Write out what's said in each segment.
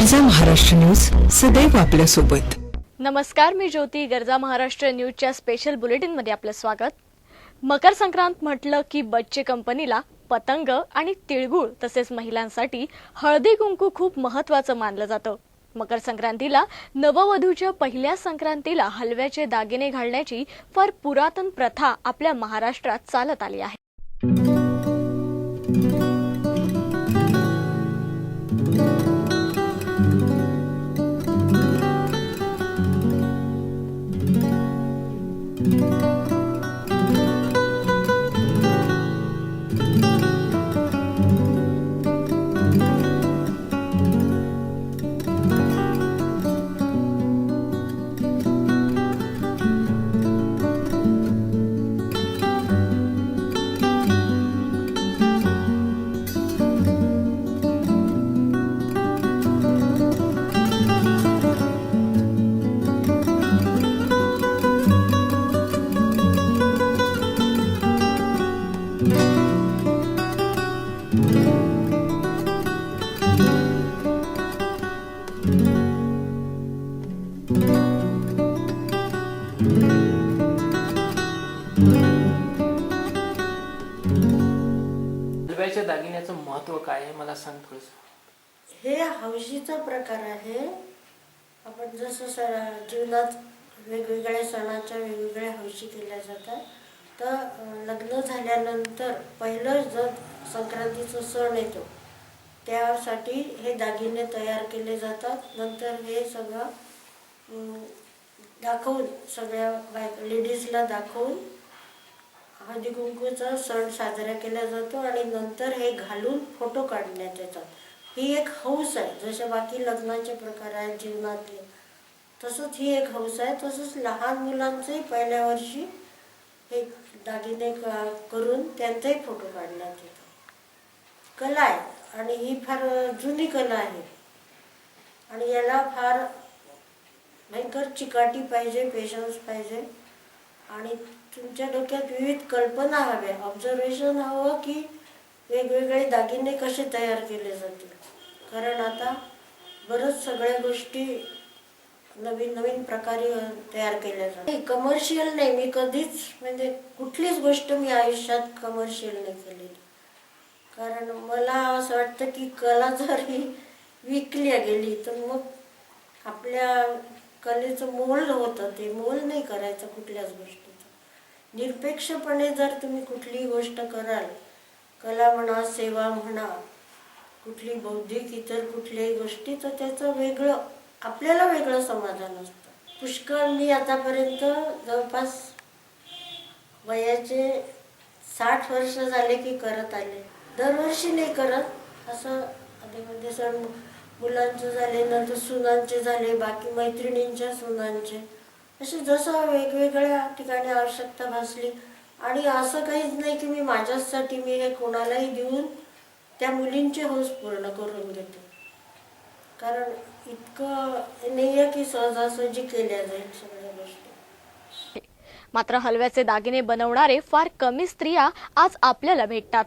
गरजा महाराष्ट्र न्यूज सदैव आपल्या सोबत। नमस्कार, मी ज्योती। गरजा महाराष्ट्र न्यूजच्या स्पेशल बुलेटिन मध्ये आपलं स्वागत। मकर संक्रांत म्हटलं की बच्चे कंपनीला पतंग आणि तिळगुळ तसेच महिलांसाठी हळदी कुंकू खूप महत्त्वाचं मानलं जातं। मकर संक्रांतीला नववधूच्या पहिल्या संक्रांतीला हलव्याचे दागिने घालण्याची फार पुरातन प्रथा आपल्या महाराष्ट्रात चालत आली आहे। हलव्याच्या दागिन्याचं महत्त्व काय आहे मला सांग थोडंसं। हे हौशीचा प्रकार आहे। आपण जसं जीवनात वेगवेगळ्या सणाच्या वेगवेगळ्या हौशी केल्या जातात, तर लग्न झाल्यानंतर पहिलं जर संक्रांतीचा सण येतो त्यासाठी हे दागिने तयार केले जातात। नंतर हे सगळं दाखवून सगळ्या लेडीजला दाखवून हळदी कुंकूचा सण साजरा केला जातो आणि नंतर हे घालून फोटो काढण्यात येतात। ही एक हौस आहे। जसे बाकी लग्नाचे प्रकार आहेत जीवनातले, तसंच ही एक हौस आहे। तसंच लहान मुलांचंही पहिल्या वर्षी हे दागिने करून त्यांचाही फोटो काढण्यात येतो। कला आहे आणि ही फार जुनी कला आहे आणि याला फार भयंकर चिकाटी पाहिजे, पेशन्स पाहिजे आणि तुमच्या डोक्यात विविध कल्पना हव्या, ऑब्झर्वेशन हवं की वेगवेगळे दागिने कसे तयार केले जातील। कारण आता बरंच सगळ्या गोष्टी नवीन नवीन प्रकारे तयार केल्या जातात। कमर्शियल नाही, मी कधीच म्हणजे कुठलीच गोष्ट मी आयुष्यात कमर्शियल नाही केलेली। कारण मला असं वाटतं की कला जर ही विकली गेली तर मग आपल्या कलेचं मोल होतं, ते मोल नाही करायचं कुठल्याच गोष्टीचं। निरपेक्षपणे जर तुम्ही कुठली गोष्ट कराल, कला म्हणा, सेवा म्हणा, कुठली बौद्धिक इतर कुठल्याही गोष्टी, तर त्याचं वेगळं आपल्याला वेगळं समाधान असतं। पुष्कळ मी आतापर्यंत जवळपास वयाचे 60 वर्ष झाले की करत आले। दरवर्षी नाही करत, असं मध्ये सण मुलांचे झाले, नंतर सुनांचे झाले, बाकी मैत्रिणींच्या सुनांचे, असे जसं वेगवेगळ्या ठिकाणी आवश्यकता भासली। आणि असं काहीच नाही की मी माझ्यासाठी मी हे कोणालाही देऊन त्या मुलींची हौस पूर्ण करून घेते। कारण इतकं नाही आहे की सहजासहजी केल्या जाईल सगळ्या गोष्टी। मात्र हलव्याचे दागिने बनवणारे फार कमी स्त्रिया आज आपल्याला भेटतात।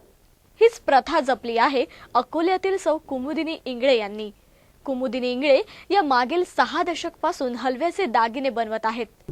हीच प्रथा जपली आहे अकोल्यातील सौ कुमुदिनी इंगळे यांनी। कुमुदिनी इंगळे या मागील 6 दशक पासून हलव्याचे दागिने बनवत आहेत।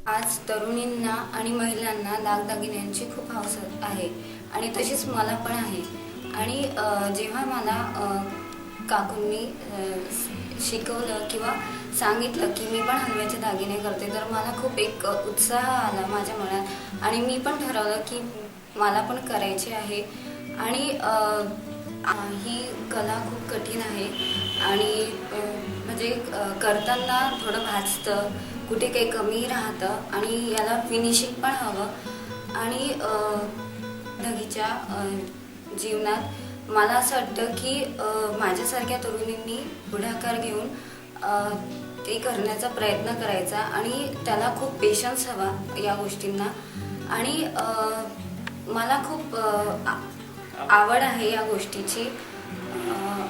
आज तरुणींना आणि महिलांना दागदागिन्यांची खूप हौस आहे आणि तशीच मला पण आहे। आणि जेव्हा मला काकूंनी शिकवलं किंवा सांगितलं की मी पण हलव्याचे दागिने करते, तर मला खूप एक उत्साह आला माझ्या मनात आणि मी पण ठरवलं की मला पण करायचे आहे। आणि ही कला खूप कठीण आहे आणि म्हणजे करताना थोडं भाजतं, कुठे काही कमी राहतं आणि याला फिनिशिंग पण हवं. आणि दहीच्या जीवनात मला असं वाटतं की माझ्यासारख्या तरुणींनी पुढाकार घेऊन ते करण्याचा प्रयत्न करायचा आणि त्याला खूप पेशन्स हवा या गोष्टींना. आणि मला खूप आवड आहे या गोष्टीची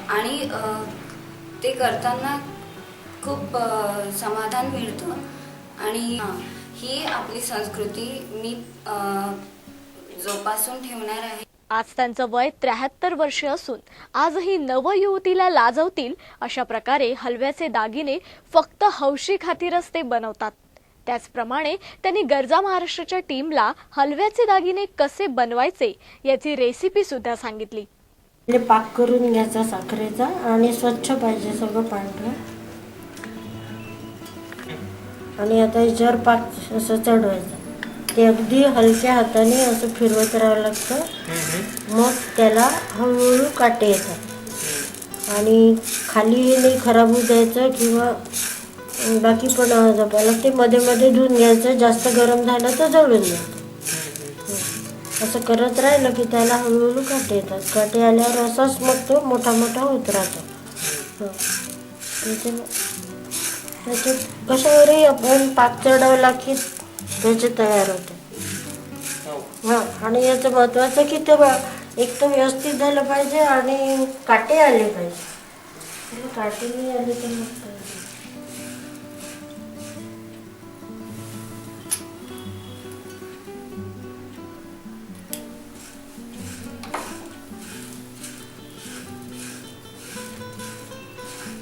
आणि ते करताना खूप समाधान मिळतं. आणि ही आपली संस्कृती मी जोपासून ठेवणार आहे. आज त्यांचं वय 73 वर्ष असून आजही नवयुवतीला लाजवतील अशा प्रकारे हलव्याचे दागिने फक्त हौशी खातीरच ते बनवतात. त्याचप्रमाणे त्यांनी गरजा महाराष्ट्राच्या टीमला हलव्याचे दागिने कसे बनवायचे याची रेसिपी सुद्धा सांगितली. पाक करून घ्यायचा साखरेचा आणि स्वच्छ पाहिजे सगळं पांढरं. आणि आता याच्यावर पाक असं चढवायचं. ते अगदी हलक्या हाताने असं फिरवत राहावं लागतं. मग त्याला हळूहळू काटे येतात आणि खाली हे नाही खराब होऊ द्यायचं किंवा बाकी पण जपायला ते मध्ये मध्ये धुवून घ्यायचं. जास्त गरम झालं तर जळून जातं. असं करत राहिलं की त्याला हळूहळू काटे येतात. काटे आल्यावर असाच मग तो मोठा मोठा होत राहतो. त्याच्यात कशावरही आपण पाक चढवला की त्याचे तयार होते. हां, आणि याचं महत्त्वाचं की ते एक तर व्यवस्थित झालं पाहिजे आणि काटे आले पाहिजे. काटे नाही आले तर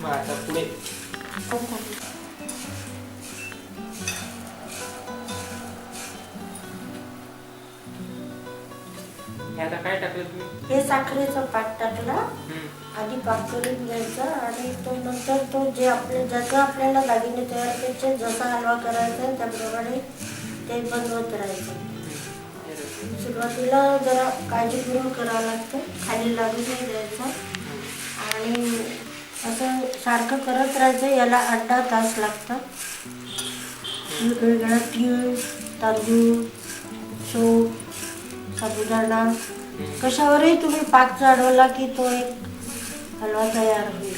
मग आता पुढे ह्याला काय टाकलं तुम्ही? हे साखरेचा पाक टाकला. आधी पाक करून घ्यायचा आणि तो नंतर तो जे जसं आपल्याला दागिने तयार करायचे, जसा हलवा करायचा त्याप्रमाणे ते बनवत राहायचं. सुरुवातीला जरा काळजीपूर्वक करावं लागतं, खाली लागू नाही द्यायचं आणि असं सारखं करत राहायचं. याला 8 तास लागतात. वेगवेगळ्या तीळ, तांदूळ, शोप, साबुदाणा कशावरही तुम्ही पाक चढवला की तो एक हलवा तयार होईल.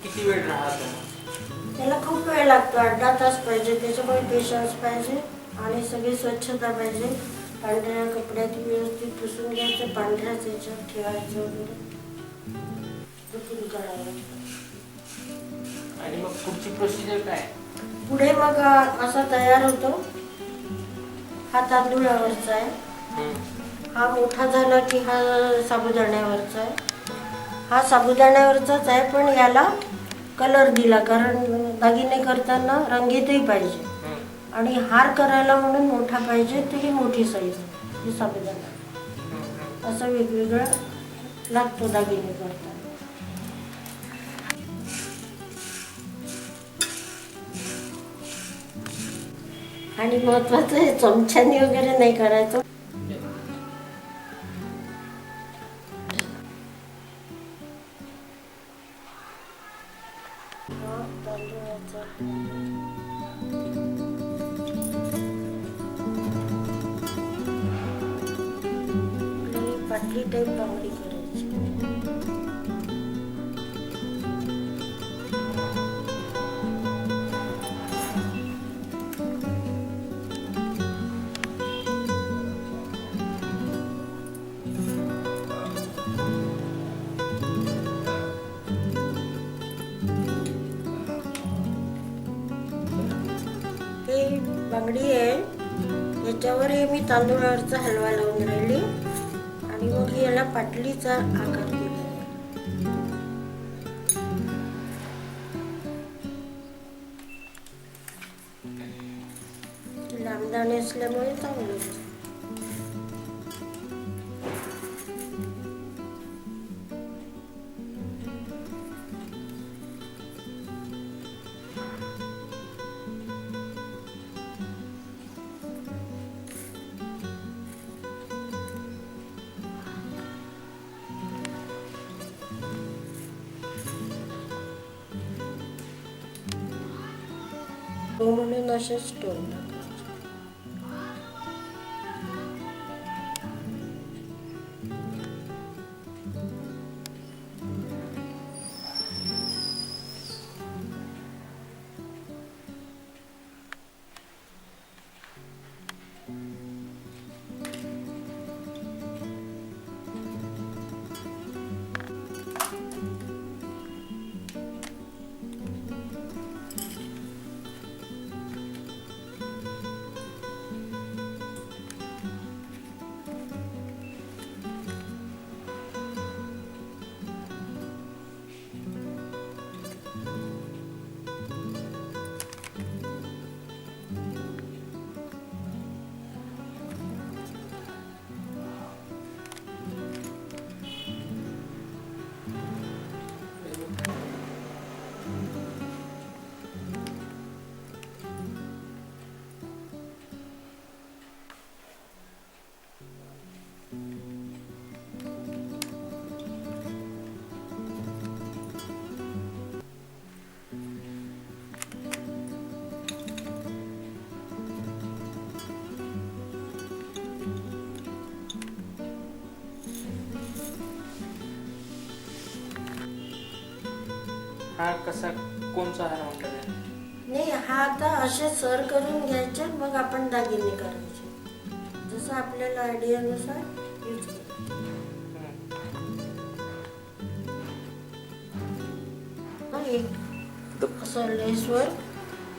किती वेळ राहतो? त्याला खूप वेळ लागतो. 8 तास पाहिजे. त्याच्यामुळे पेशन्स पाहिजे आणि सगळी स्वच्छता पाहिजे. पांढऱ्या कपड्यात व्यवस्थित पुसून घ्यायचं, पांढऱ्याच याच्यात ठेवायचं वगैरे पुसून करायला. आणि मग पुढची प्रोसिजर काय? पुढे मग असा तयार होतो. हा तांदूळावरचा आहे. हा मोठा झाला की हा साबुदाण्यावरचा आहे. हा साबुदाण्यावरचाच आहे पण याला कलर दिला कारण दागिने करताना रंगीतही पाहिजे आणि हार करायला म्हणून मोठा पाहिजे. तर ही मोठी साईज ही साबुदाणा असं वेगवेगळं लागतो दागिने करताना. आणि महत्वाचं हे चमच्यानी वगैरे नाही करायचं. पाटली टाईप बांगडी करायची. ही बांगडी आहे. याच्यावर हे मी तांदूळावरचा हलवा लावून राहिली आणि मग याला पाटलीचा आकार दिला. लांब दाणे असल्यामुळे चांगलं. हो म्हणून असे स्टोन टाकायचे. हा कसा कोणचा हार म्हणतात? नाही, हा आता असे सर करून घ्यायचे, मग आपण दागिने करायचे जसं आपल्याला आयडियानुसार यूज करायचे. एक असं लेसवर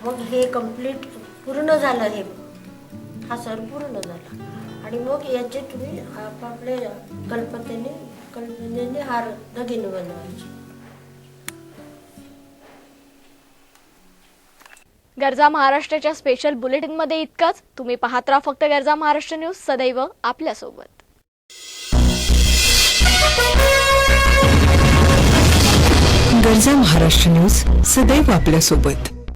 मग हे कम्प्लीट पूर्ण झालं. हे हा सर पूर्ण झाला आणि मग याचे तुम्ही आपापल्या कल्पनेने हार दागिने बनवायचे. गरजा महाराष्ट्राच्या स्पेशल बुलेटिनमध्ये इतकंच. तुम्ही पाहत राहा फक्त गरजा महाराष्ट्र न्यूज, सदैव आपल्यासोबत. गरजा महाराष्ट्र न्यूज सदैव आपल्यासोबत.